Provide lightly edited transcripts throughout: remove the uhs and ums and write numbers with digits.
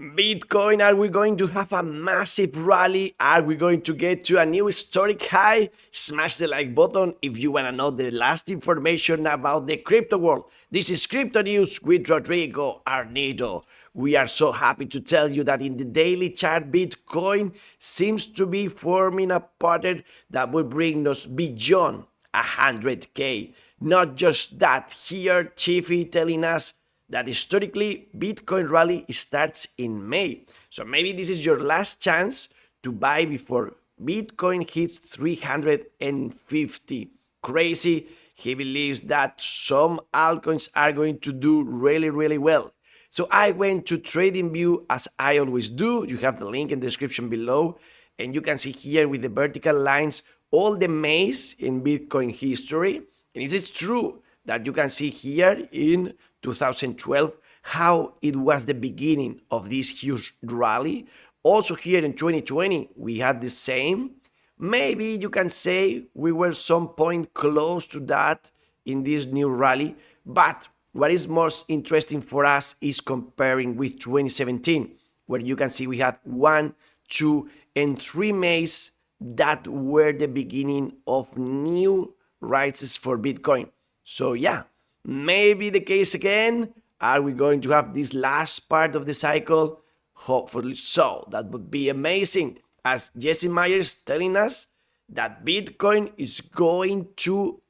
Bitcoin, are we going to have a massive rally? Are we going to get to a new historic high? Smash the like button if you want to know the last information about the crypto world. This is Crypto News with Rodrigo Arnido. We are so happy to tell you that in the daily chart, Bitcoin seems to be forming a pattern that will bring us beyond 100K. Not just that, here Chiefy telling us that historically Bitcoin rally starts in May. So maybe this is your last chance to buy before Bitcoin hits 350. Crazy. He believes that some altcoins are going to do really well. So I went to TradingView as I always do. You have the link in the description below. And you can see here with the vertical lines all the Mays in Bitcoin history. And it is true that you can see here in 2012 how it was the beginning of this huge rally. Also here in 2020 we had the same. Maybe you can say we were some point close to that in this new rally, but what is most interesting for us is comparing with 2017, where you can see we had 1, 2, and 3 Mays that were the beginning of new rises for Bitcoin. So yeah, maybe the case again. Are we going to have this last part of the cycle? Hopefully so. That would be amazing. As Jesse Myers telling us that Bitcoin is going to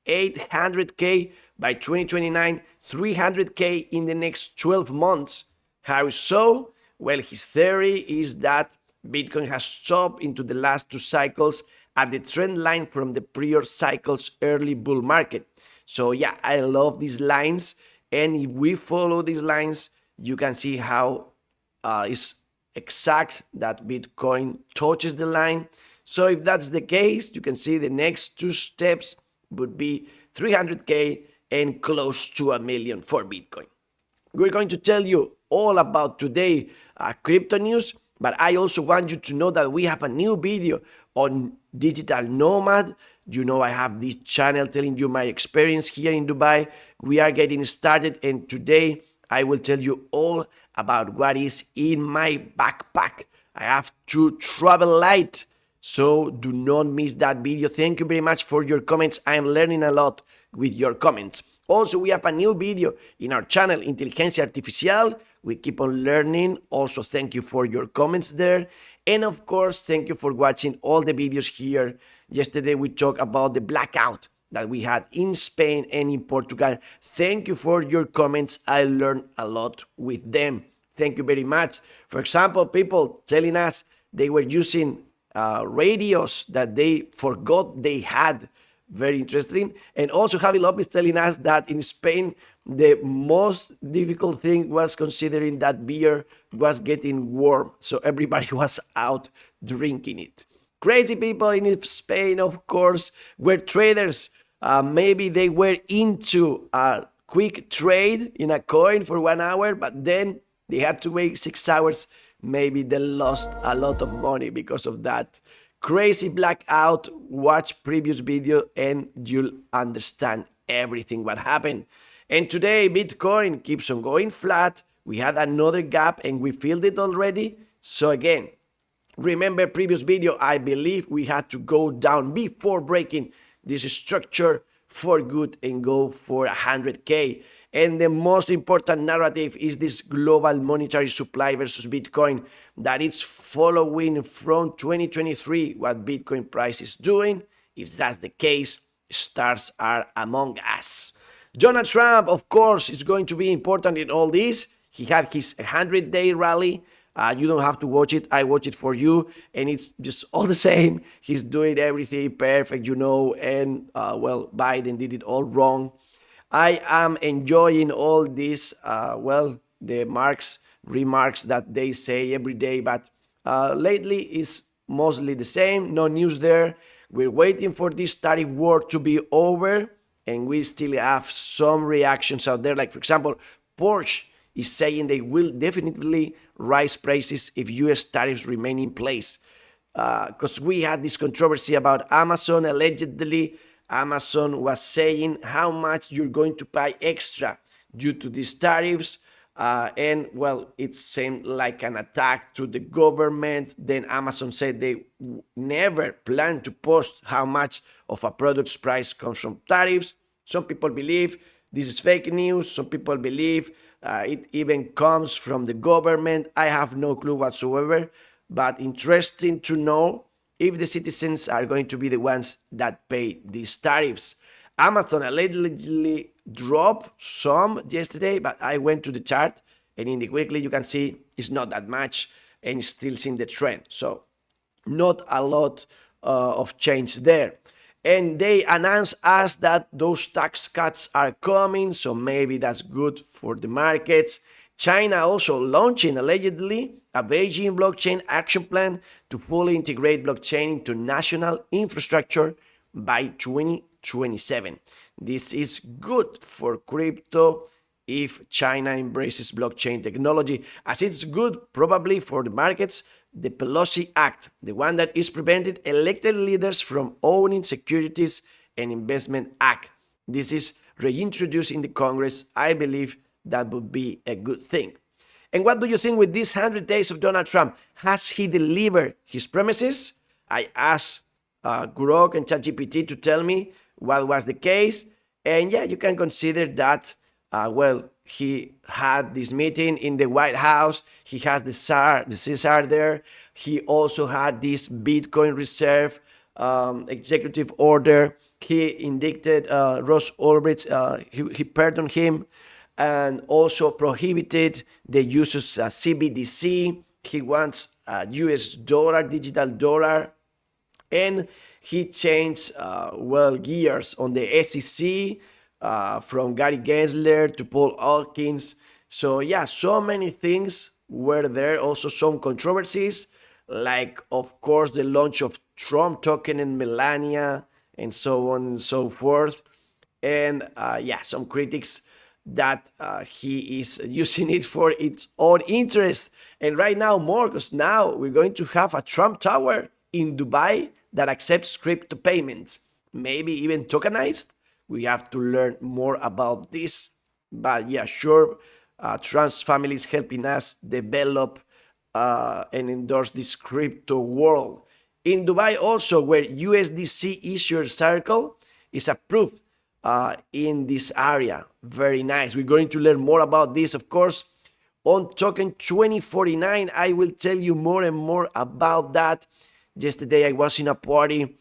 800K by 2029, 300K in the next 12 months. How so? Well, his theory is that Bitcoin has stopped into the last 2 cycles at the trend line from the prior cycle's early bull market. So yeah, I love these lines, and if we follow these lines, you can see how it's exact that Bitcoin touches the line. So if that's the case, you can see the next 2 steps would be 300K and close to $1 million for Bitcoin. We're going to tell you all about today crypto news, but I also want you to know that we have a new video on digital nomad. You know, I have this channel telling you my experience here in Dubai. We are getting started, and today I will tell you all about what is in my backpack. I have to travel light, so do not miss that video. Thank you very much for your comments. I am learning a lot with your comments. Also, we have a new video in our channel, Inteligencia Artificial. We keep on learning. Also, thank you for your comments there. And of course, thank you for watching all the videos here. Yesterday, we talked about the blackout that we had in Spain and in Portugal. Thank you for your comments. I learned a lot with them. Thank you very much. For example, people telling us they were using radios that they forgot they had. Very interesting. And also Javi Lopez telling us that in Spain, the most difficult thing was considering that beer was getting warm. So everybody was out drinking it. Crazy people in Spain, of course, were traders. Maybe they were into a quick trade in a coin for 1 hour, but then they had to wait 6 hours. Maybe they lost a lot of money because of that. Crazy blackout. Watch previous video and you'll understand everything what happened. And today Bitcoin keeps on going flat. We had another gap and we filled it already. So again, remember previous video, I believe we had to go down before breaking this structure for good and go for 100K. And the most important narrative is this global monetary supply versus Bitcoin, that it's following from 2023 what Bitcoin price is doing. If that's the case, stars are among us. Donald Trump, of course, is going to be important in all this. He had his 100-day rally. You don't have to watch it. I watch it for you. And it's just all the same. He's doing everything perfect, you know. And, well, Biden did it all wrong. I am enjoying all these, the remarks that they say every day, but lately it's mostly the same, no news there. We're waiting for this tariff war to be over, and we still have some reactions out there. Like, for example, Porsche is saying they will definitely raise prices if US tariffs remain in place. Because we had this controversy about Amazon. Allegedly, Amazon was saying how much you're going to pay extra due to these tariffs. And well, it seemed like an attack to the government. Then Amazon said they never plan to post how much of a product's price comes from tariffs. Some people believe this is fake news. Some people believe it even comes from the government. I have no clue whatsoever, but interesting to know if the citizens are going to be the ones that pay these tariffs. Amazon allegedly dropped some yesterday, but I went to the chart and in the weekly you can see it's not that much and it's still seeing the trend. So not a lot of change there. And they announced us that those tax cuts are coming, so maybe that's good for the markets. China also launching allegedly a Beijing blockchain action plan to fully integrate blockchain into national infrastructure by 2027. This is good for crypto if China embraces blockchain technology, as it's good probably for the markets. The Pelosi Act, the one that is prevented elected leaders from owning securities and investment act. This is reintroduced in the Congress. I believe that would be a good thing. And what do you think with these 100 days of Donald Trump? Has he delivered his promises? I asked Grok and ChatGPT to tell me what was the case. And yeah, you can consider that, he had this meeting in the White House. He has the Caesar there. He also had this Bitcoin reserve executive order. He indicted Ross Ulbricht. He pardoned him and also prohibited the use of CBDC. He wants a US dollar, digital dollar. And he changed, gears on the SEC from Gary Gensler to Paul Hawkins. So yeah, so many things were there. Also some controversies, like of course the launch of Trump token and Melania and so on and so forth. And some critics that he is using it for its own interest. And right now more, because now we're going to have a Trump Tower in Dubai that accepts crypto payments, maybe even tokenized. We have to learn more about this. But yeah, sure, Trump's family is helping us develop and endorse this crypto world. In Dubai also, where USDC issuer circle is approved in this area. Very nice. We're going to learn more about this, of course. On token 2049, I will tell you more and more about that. Yesterday, I was in a party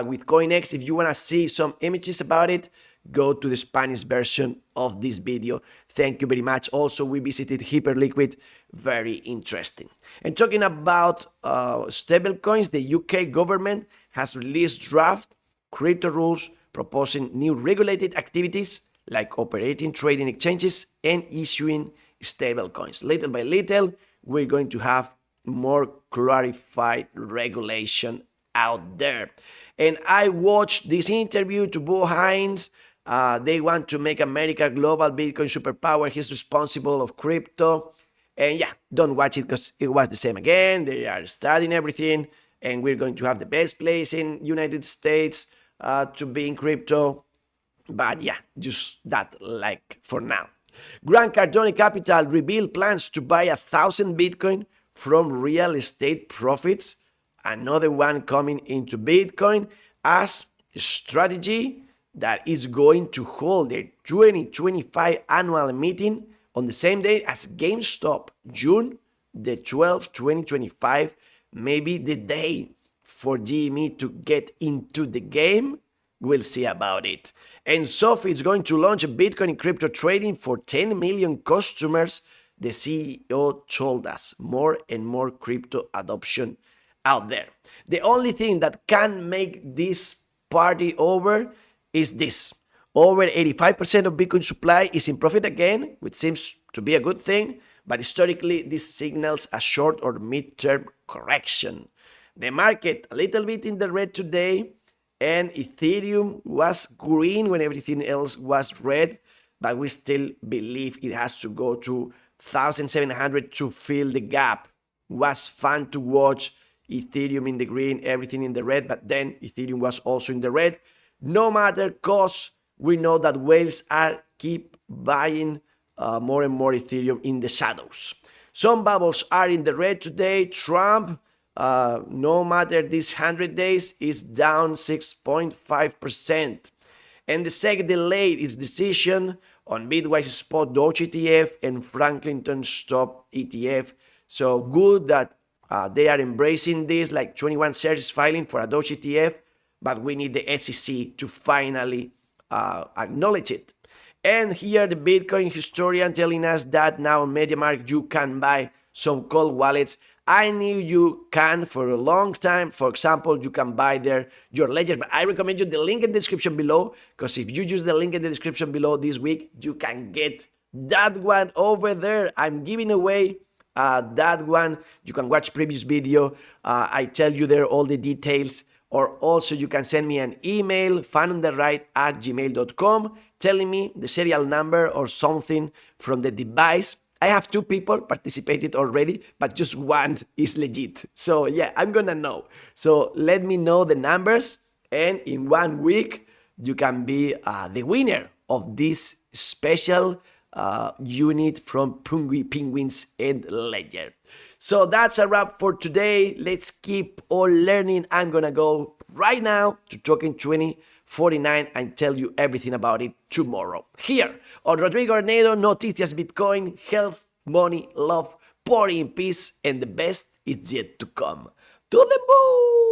with CoinX. If you want to see some images about it, go to the Spanish version of this video. Thank you very much. Also, we visited Hyperliquid. Very interesting. And talking about stablecoins, the UK government has released draft crypto rules proposing new regulated activities like operating trading exchanges and issuing stablecoins. Little by little, we're going to have more clarified regulation out there. And I watched this interview to Bo Hines. They want to make America global Bitcoin superpower. He's responsible of crypto. And yeah, don't watch it because it was the same again. They are studying everything. And we're going to have the best place in United States to be in crypto. But yeah, just that like for now. Grant Cardone Capital revealed plans to buy 1,000 Bitcoin from real estate profits. Another one coming into Bitcoin as a strategy that is going to hold their 2025 annual meeting on the same day as GameStop, June the 12th, 2025. Maybe the day for GME to get into the game. We'll see about it. And Sophie is going to launch a Bitcoin and crypto trading for 10 million customers. The CEO told us more and more crypto adoption out there. The only thing that can make this party over is this. Over 85% of Bitcoin supply is in profit again, which seems to be a good thing, but historically this signals a short or mid-term correction. The market a little bit in the red today, and Ethereum was green when everything else was red, but we still believe it has to go to 1,700 to fill the gap. Was fun to watch Ethereum in the green, everything in the red, but then Ethereum was also in the red. No matter, cause we know that whales are keep buying more and more Ethereum in the shadows. Some bubbles are in the red today. Trump, no matter these 100 days, is down 6.5%. And the SEC delayed its decision on Bitwise Spot Doge ETF and Franklinton Stop ETF. So good that they are embracing this, like 21 shares is filing for a Doge ETF, but we need the SEC to finally acknowledge it. And here the Bitcoin historian telling us that now on MediaMarkt you can buy some cold wallets. I knew you can for a long time. For example, you can buy there your ledger, but I recommend you the link in the description below, because if you use the link in the description below this week, you can get that one over there. I'm giving away that one. You can watch previous video. I tell you there all the details. Or also you can send me an email, fanontheright@gmail.com, telling me the serial number or something from the device. I have 2 people participated already, but just one is legit. So yeah, I'm gonna know. So let me know the numbers, and in 1 week, you can be the winner of this special unit from Penguins and Ledger. So that's a wrap for today. Let's keep all learning. I'm gonna go right now to Token 2049 and tell you everything about it tomorrow. Here on Rodrigo Arnedo, Noticias Bitcoin, health, money, love, pouring in peace, and the best is yet to come. To the moon!